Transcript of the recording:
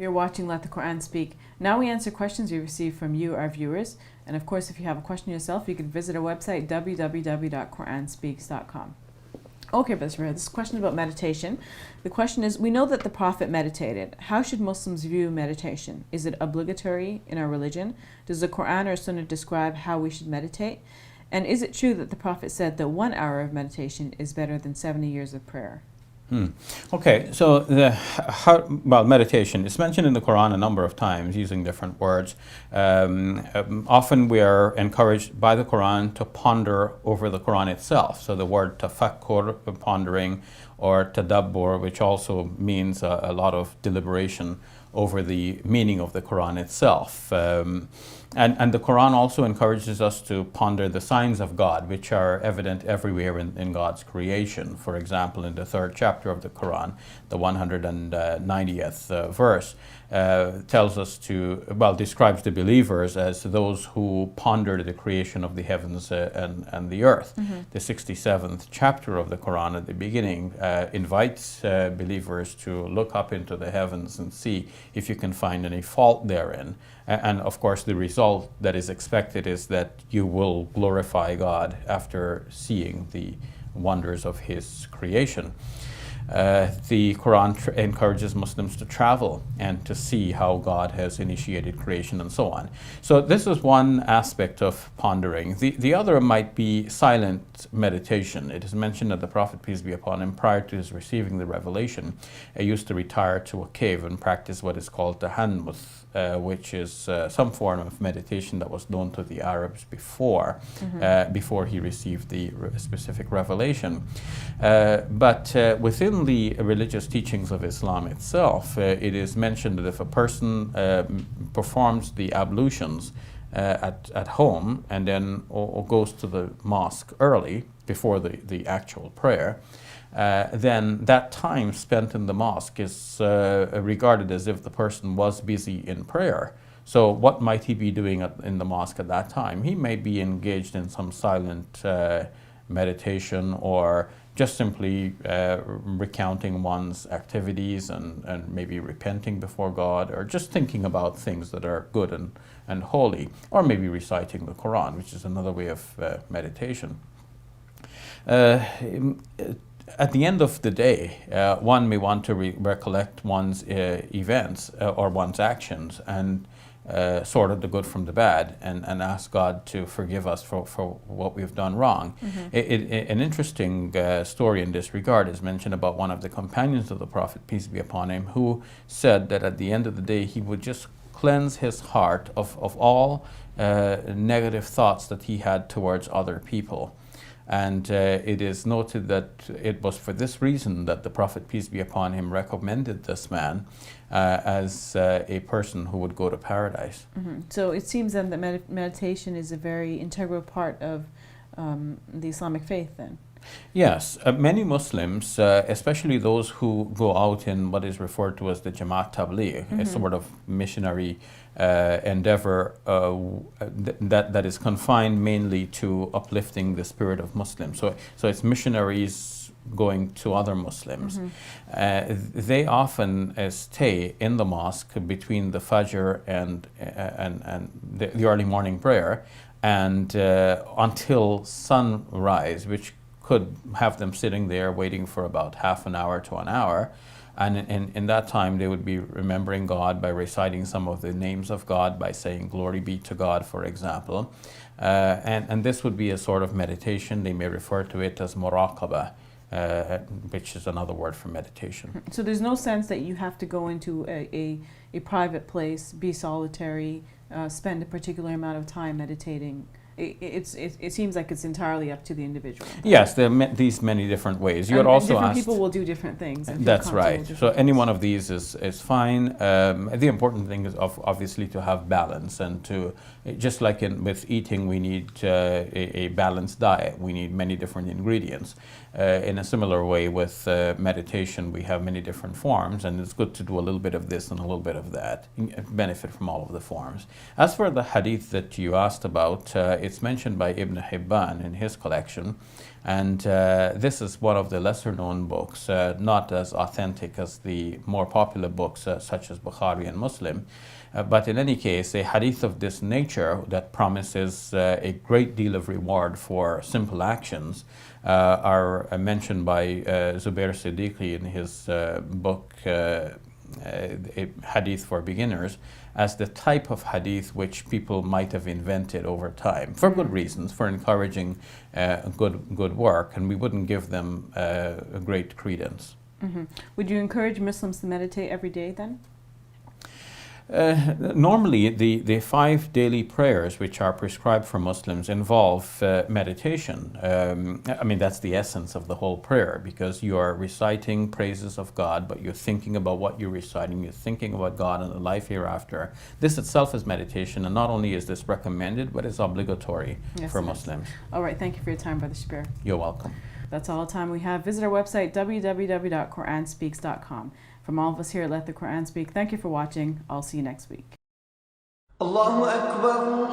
You're watching Let the Quran Speak. Now we answer questions we receive from you, our viewers. And of course, if you have a question yourself, you can visit our website, www.quranspeaks.com. Okay, Brother Shabir, this question about meditation. The question is, we know that the Prophet meditated. How should Muslims view meditation? Is it obligatory in our religion? Does the Quran or Sunnah describe how we should meditate? And is it true that the Prophet said that 1 hour of meditation is better than 70 years of prayer? Okay, so meditation is mentioned in the Quran a number of times using different words. Often we are encouraged by the Quran to ponder over the Quran itself. So the word tafakkur, pondering, or tadabbur, which also means a lot of deliberation over the meaning of the Quran itself. And the Quran also encourages us to ponder the signs of God, which are evident everywhere in God's creation. For example, in the 3rd chapter of the Quran, the 190th verse, tells us describes the believers as those who ponder the creation of the heavens and the earth. Mm-hmm. The 67th chapter of the Quran at the beginning invites believers to look up into the heavens and see if you can find any fault therein. And of course, the result that is expected is that you will glorify God after seeing the wonders of His creation. The Quran encourages Muslims to travel and to see how God has initiated creation and so on. So this is one aspect of pondering. The other might be silent meditation. It is mentioned that the Prophet, peace be upon him, prior to his receiving the revelation, he used to retire to a cave and practice what is called tahannuth, which is some form of meditation that was known to the Arabs before he received the specific revelation. But within the religious teachings of Islam itself, it is mentioned that if a person performs the ablutions at home and then or goes to the mosque early before the actual prayer, then that time spent in the mosque is regarded as if the person was busy in prayer. So what might he be doing in the mosque at that time? He may be engaged in some silent meditation, or just simply recounting one's activities and maybe repenting before God, or just thinking about things that are good and holy, or maybe reciting the Quran, which is another way of meditation. At the end of the day, one may want to recollect one's events or one's actions and sort of the good from the bad, and ask God to forgive us for what we've done wrong. Mm-hmm. An interesting story in this regard is mentioned about one of the companions of the Prophet, peace be upon him, who said that at the end of the day he would just cleanse his heart of all negative thoughts that he had towards other people. And it is noted that it was for this reason that the Prophet, peace be upon him, recommended this man as a person who would go to paradise. Mm-hmm. So it seems then that meditation is a very integral part of the Islamic faith then. Yes, many Muslims, especially those who go out in what is referred to as the Jamaat Tabligh, a sort of missionary endeavor that is confined mainly to uplifting the spirit of Muslims. So it's missionaries going to other Muslims. They often stay in the mosque between the Fajr and the early morning prayer, and until sunrise, which could have them sitting there waiting for about half an hour to an hour. And in that time, they would be remembering God by reciting some of the names of God, by saying, "Glory be to God," for example. And this would be a sort of meditation. They may refer to it as muraqabah, which is another word for meditation. So there's no sense that you have to go into a private place, be solitary, spend a particular amount of time meditating. It seems like it's entirely up to the individual. Yes, there are these many different ways. You had also different asked, people will do different things. That's right. So any one of these is fine. The important thing is obviously to have balance, and to, just like with eating, we need a balanced diet. We need many different ingredients. In a similar way with meditation, we have many different forms, and it's good to do a little bit of this and a little bit of that, benefit from all of the forms. As for the hadith that you asked about, it's mentioned by Ibn Hibban in his collection And this is one of the lesser known books, not as authentic as the more popular books such as Bukhari and Muslim. But in any case, a hadith of this nature that promises a great deal of reward for simple actions are mentioned by Zubair Siddiqui in his book, A Hadith for Beginners, as the type of hadith which people might have invented over time for good reasons, for encouraging good work, and we wouldn't give them a great credence. Mm-hmm. Would you encourage Muslims to meditate every day then? Normally, the 5 daily prayers which are prescribed for Muslims involve meditation. I mean, that's the essence of the whole prayer, because you are reciting praises of God, but you're thinking about what you're reciting, you're thinking about God and the life hereafter. This itself is meditation, and not only is this recommended, but it's obligatory for Muslims. All right, thank you for your time, Brother Shabir. You're welcome. That's all the time we have. Visit our website, www.quranspeaks.com. From all of us here at Let the Quran Speak, thank you for watching. I'll see you next week. Allahu Akbar.